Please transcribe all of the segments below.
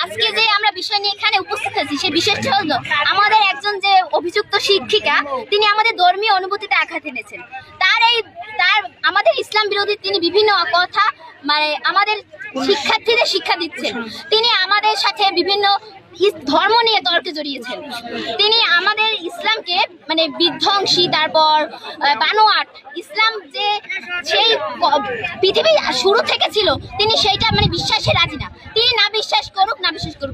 আজকে যে আমরা বিষয় নিয়ে এখানে উপস্থিত আছি সেই বিষয়টা হলো আমাদের একজন যে অভিযুক্ত শিক্ষিকা তিনি আমাদের ধর্মীয় অনুভূতিতে আঘাত এনেছেন। তার আমাদের ইসলাম বিরোধী তিনি বিভিন্ন কথা মানে আমাদের শিক্ষার্থীদের শিক্ষা দিচ্ছেন। তিনি আমাদের সাথে বিভিন্ন ধর্ম নিয়ে তর্কে জড়িয়েছেন। তিনি আমাদের ইসলামকে মানে বিধ্বংসী, তারপর বানোয়াট ইসলাম যে সেই পৃথিবী শুরু থেকে ছিল তিনি সেইটা মানে বিশ্বাসে রাজি না। তিনি না বিশ্বাস করুক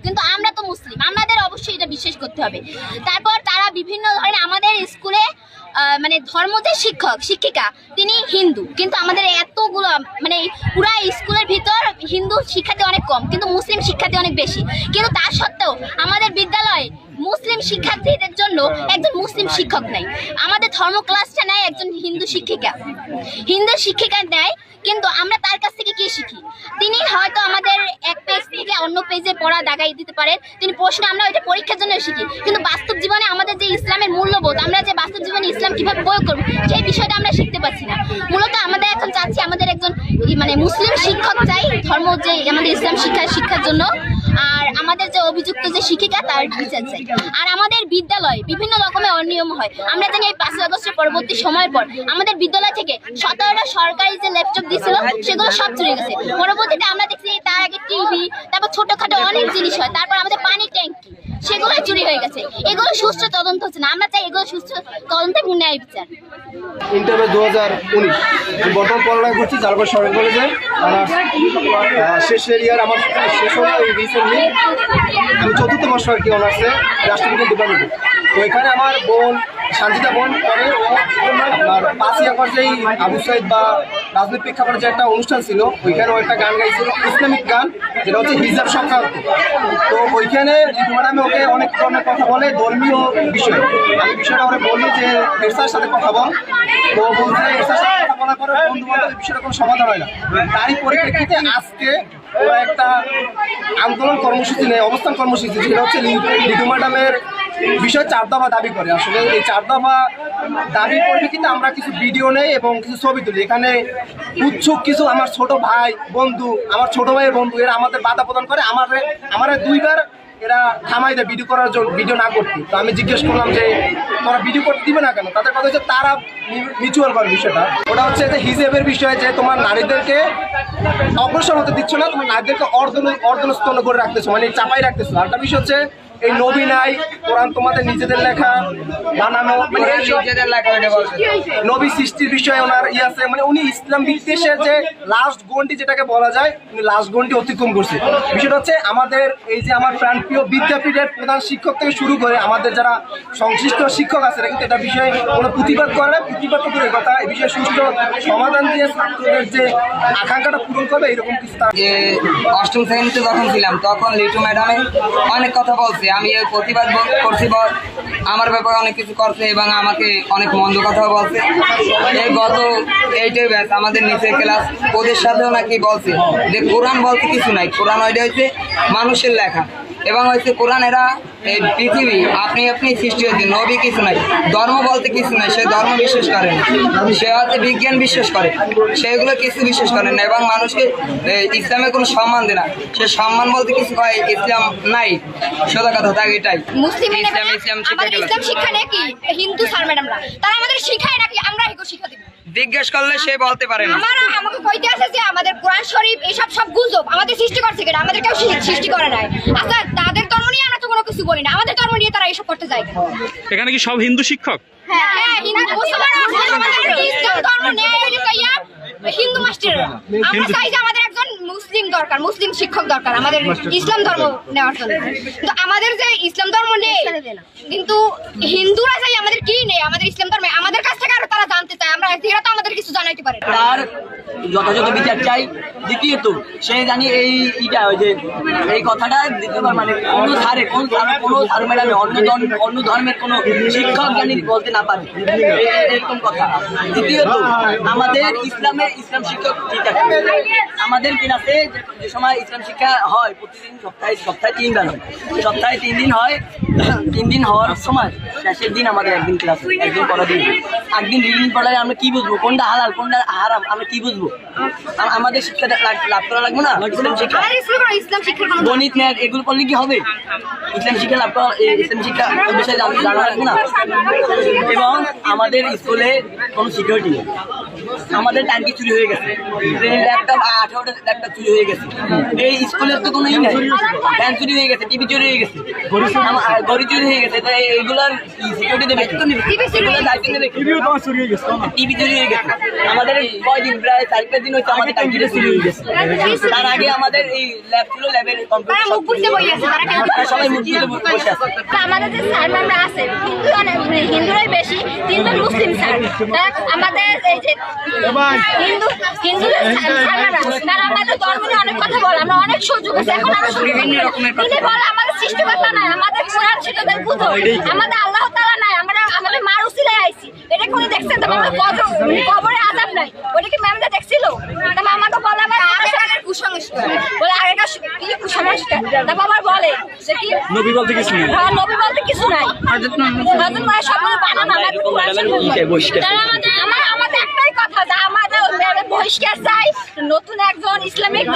কিন্তু আমরা তো মুসলিম, আমাদের অবশ্যই এটা বিশ্বাস করতে হবে। তারপর তারা বিভিন্ন ধরনের আমাদের স্কুলে মানে ধর্ম যে শিক্ষিকা তিনি হিন্দু, কিন্তু আমাদের এতগুলো মানে পুরা স্কুলের ভিতর হিন্দু শিক্ষার্থী অনেক কম, কিন্তু মুসলিম শিক্ষার্থী অনেক বেশি। কিন্তু তা সত্ত্বেও আমাদের বিদ্যালয়ে মুসলিম শিক্ষার্থীদের জন্য একজন মুসলিম শিক্ষক নেই। আমাদের ধর্ম ক্লাসটা নেয় একজন হিন্দু শিক্ষিকা নেয়, কিন্তু আমরা তার কাছ থেকে কি শিখি? তিনি হয়তো আমাদের এক পেজ থেকে অন্য পেজে পড়া দাগাই দিতে পারেন, তিনি প্রশ্ন আমরা ওইটা পরীক্ষার জন্য শিখি, কিন্তু বাস্তব জীবনে আমাদের যে ইসলামের মূল্যবোধ, আমরা যে বাস্তব জীবনে ইসলাম কিভাবে প্রয়োগ করবো সেই বিষয়টা আমরা শিখতে পারছি না। মূলত আমাদের এখন চাচ্ছি আমাদের একজন মানে মুসলিম শিক্ষক চাই ধর্ম যে আমাদের ইসলাম শিক্ষার জন্য, আর আমাদের যে অভিযুক্ত যে শিক্ষিকা তার বিচার চাই। আর আমাদের বিদ্যালয়ে বিভিন্ন রকমের অনিয়ম হয়। আমরা জানি এই 5 আগস্টের পরবর্তী সময়ের পর আমাদের বিদ্যালয় থেকে 17টা সরকারি যে ল্যাপটপ দিয়েছিল সেগুলো সব চুরি গেছে। পরবর্তীতে আমরা দেখছি তার আগে টিভি, তারপর ছোটখাটো অনেক জিনিস হয়, তারপর আমাদের পানি ট্যাঙ্কি সেগুলো চুরি হয়ে গেছে। এগুলো সুষ্ঠু তদন্ত হচ্ছে না। আমরা চাই এগুলো সুষ্ঠু তদন্তে ন্যায় বিচার। ইন্টারভিউ 2019 বর্তমান পড়ালেখা করছি জালগড় সরকারি কলেজে। শেষ ইয়ার আমার শেষ হলো রিসেন্টলি, আমি 4th বর্ষ আর কি অনার্সে রাষ্ট্রবিজ্ঞান ডিপার্টমেন্টে। তো এখানে আমার বোন শান্তিতা বোন করে আপনার 5 ইয়ার পর যেই আবু সাইদ বা রাজনৈতিক প্রেক্ষাপটে যে একটা অনুষ্ঠান ছিল ওইখানে ও একটা গান গাইছিল, ইসলামিক গান, যেটা হচ্ছে হিজাব সংক্রান্ত। তো ওইখানে ম্যাডামে ওকে অনেক ধরনের কথা বলে ধর্মীয় বিষয়। আমি বিষয়টা ওরা বলি যে এরসার সাথে কথা বল, তো বলছে এরসার সাথে কথা বলার পরে বন্ধু বান্ধব এই বিষয়টা কোনো সমাধান হয় না। তারই পরিপ্রেক্ষিতে আজকে ওরা একটা আন্দোলন কর্মসূচি নেয়, অবস্থান কর্মসূচি, যেটা হচ্ছে লিটু ম্যাডামের বিষয় 4 দফা দাবি করে। আসলে এই 4 দফা দাবি পরিপ্রেক্ষিতে আমরা কিছু ভিডিও নেই এবং কিছু ছবি তুলি। এখানে উৎসুক কিছু আমার ছোট ভাই বন্ধু, আমার ছোট ভাইয়ের বন্ধু, এরা আমাদের বাধা প্রদান করে। আমার 2বার এরা থামাই দেয় ভিডিও করার জন্য, ভিডিও না করতে। তো আমি জিজ্ঞেস করলাম যে তোরা ভিডিও করতে দিবে না কেন? তাদের কথা হচ্ছে তারা মিউচুয়াল করে বিষয়টা। ওটা হচ্ছে যে হিজেবের বিষয়, যে তোমার নারীদেরকে অগ্রসর হতে দিচ্ছ না, তোমার নারীদেরকে অর্ধনস্তন করে রাখতেছো, মানে চাপাই রাখতেছো। আরেকটা বিষয় হচ্ছে এই নবী নাই, কোরআন তোমাদের নিজেদের লেখা বানানো, মানে নবী সৃষ্টির বিষয়ে ওনার আছে, মানে উনি ইসলাম বিদ্বেষের যে লাস্ট গন্ডি যেটাকে বলা যায় উনি লাস্ট গন্ডি অতিক্রম করছে। বিষয়টা হচ্ছে আমাদের এই যে আমার প্রাণপ্রিয় বিদ্যাপীঠের প্রধান শিক্ষক থেকে শুরু করে আমাদের যারা সংশ্লিষ্ট শিক্ষক আছে কিন্তু এটা বিষয়ে কোনো প্রতিবাদ করে না। প্রতিবাদ তো দূরের কথা, এই বিষয়ে সুষ্ঠু সমাধান দিয়ে ছাত্রদের যে আকাঙ্ক্ষাটা পূরণ করবে এরকম কিছু। 8ম শ্রেণীতে যখন ছিলাম তখন লিটু ম্যাডামে অনেক কথা বলছে, আমি এর প্রতিবাদ করছি, আমার ব্যাপারে অনেক কিছু করছে এবং আমাকে অনেক মন্দ কথাও বলছে। এই গত 8 ব্যাচ আমাদের নিচের ক্লাস ওদের সাথেও নাকি বলছে যে কোরআন বলতে কিছু নাই, কোরআন ওইটা হচ্ছে মানুষের লেখা এবং হচ্ছে কোরআন এরা এই পৃথিবী আপনি সৃষ্টি হয়েছে, নবী কিছু নাই, ধর্ম বলতে কিছু নাই, সে ধর্ম বিশ্বাস করে না, সে হচ্ছে বিজ্ঞান বিশ্বাস করে, সেগুলো কিছু বিশ্বাস করে না এবং মানুষকে ইসলামের কোনো সম্মান দেয় না, সে সম্মান বলতে কিছু হয় ইসলাম নাই। সোজা কথা থাকে এটাই। ইসলাম শিক্ষা নাকি হিন্দু স্যার ম্যাডামরা তারা আমাদের শিখায় নাকি আমরা এগুলো শিক্ষা দিব? জিজ্ঞেস করলে সে বলতে পারে না। আমাকে কইতে আছে যে আমাদের কোরআন শরীফ এসব সব গুজব, আমাদের সৃষ্টি করছে কেন? আমাদের কেউ সৃষ্টি করে নাই। আচ্ছা তাদের ধর্ম নিয়ে আমরা তো কোনো কিছু বলি না, আমাদের ধর্ম নিয়ে তারা এসব করতে যায় কেন? এখানে কি সব হিন্দু শিক্ষক? হ্যাঁ, ইসলাম ধর্ম নেয় হিন্দু মাস্টাররা। আমরা চাই যে আমাদের একজন মুসলিম দরকার, মুসলিম শিক্ষক দরকার আমাদের ইসলাম ধর্ম নেওয়ার জন্য। কিন্তু আমাদের যে ইসলাম ধর্ম নেই, কিন্তু হিন্দুরা চাই আমাদের কি নেই, আমাদের ইসলাম ধর্মে আমাদের কাছ থেকে আরো তারা জানতে চায়, আমরা এরা তো আমাদেরকে কিছু জানাইতে পারেন। তার যথাযথ বিচার চাই। দ্বিতীয়ত সে জানি এইটা ওই যে এই কথাটা দ্বিতীয়বার মানে কোনো স্যার ম্যাডামে অন্য ধর্মের কোনো শিক্ষক জানি বলতে না পারে এরকম কথা। দ্বিতীয়ত আমাদের ইসলাম শিক্ষক ঠিক আছে, আমাদের ক্লাসে যে সময় ইসলাম শিক্ষা হয় প্রতিদিন সপ্তাহে 3 দিন হয়, সপ্তাহে 3 দিন হয়। 3 দিন হওয়ার সময় শেষের দিন আমাদের একদিন ক্লাস, একদিন পড়া দিন, একদিন রিডিং পড়ালে আমরা কি বুঝবো কোনটা হালাল কোনটা হারাম আমরা কি বুঝবো? আমাদের শিক্ষা লাভ করা লাগবে না? ইসলাম শিক্ষা, ইসলাম শিক্ষার কোনো গণিত ম্যাথ এগুলো পড়লে কি হবে? ইসলাম শিক্ষা লাভ করা, ইসলাম শিক্ষা বিষয়ে জানা লাগবে না? এবং আমাদের স্কুলে কোনো সিকিউরিটি নেই, আমাদের ট্যাঙ্কি চুরি হয়ে গেছে, ল্যাপটপ 18টা ল্যাপটপ চুরি হয়ে গেছে, এই স্কুলের তো কোনো ই নেই, ফ্যান চুরি হয়ে গেছে, টিভি চুরি হয়ে গেছে, ঘড়ি চুরি হয়ে গেছে, এগুলোর সিকিউরিটি দেবে, দায়িত্ব নেবে। টিভি চুরি হয়ে গেছে, আমাদের কয়দিন প্রায় 4-5 দিন হচ্ছে আমাদের ট্যাঙ্কিটা চুরি হয়ে গেছে। তার আগে আমাদের এই ল্যাব ছিল, ল্যাবের কম্পিউটার সবাই মুখ বুঝতে বসে আছে। আমাদের যে স্যার ম্যামরা আছেন হিন্দুরাই বেশি, 3জন মুসলিম স্যার। আমাদের এই যে হিন্দু তারা আমাদের ধর্ম নিয়ে অনেক কথা বলে, আমরা অনেক সুযোগ আছে। এখন আমরা তিনি বলে আমাদের সৃষ্টিকর্তা নাই, আমাদের কোরআন সেটাদের পুজো, আমাদের আল্লাহ তাআলা নাই, আমরা আমাদের মার উসিলায় আইছি। এটা কোন দেখছেন তো? কবরে আযাব নাই, ওটা কি ম্যামরা দেখছিল? তারপর আমাকে বলে আমার আগেকার কুসংস্কার, বলে আগেকার কি কুসংস্কার। তারপর আবার বলে যে কি নবী বলতে কিছু নাই, হ্যাঁ নবী বলতে কিছু নাই, হযরত মুহাম্মদ সবগুলো বানানো। আমাদের একটাই কথা যে আমাদের বহিষ্কার চাই, নতুন একজন ইসলামিক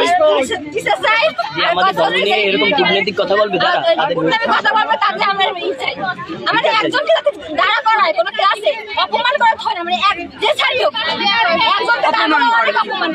টিচার চাই, আমাদের ধর্ম নিয়ে এরকম কূটনৈতিক কথা বলবে যারা, কূটনৈতিক কথা বলবে তাতে আমরা চাই। আমাদের একজনকে যাতে দাঁড়া করায় কোনো ক্লাসে অপমান করা হয় না, মানে যে ছাড়ি হোক একজনকে দাঁড়া করা অনেক অপমান।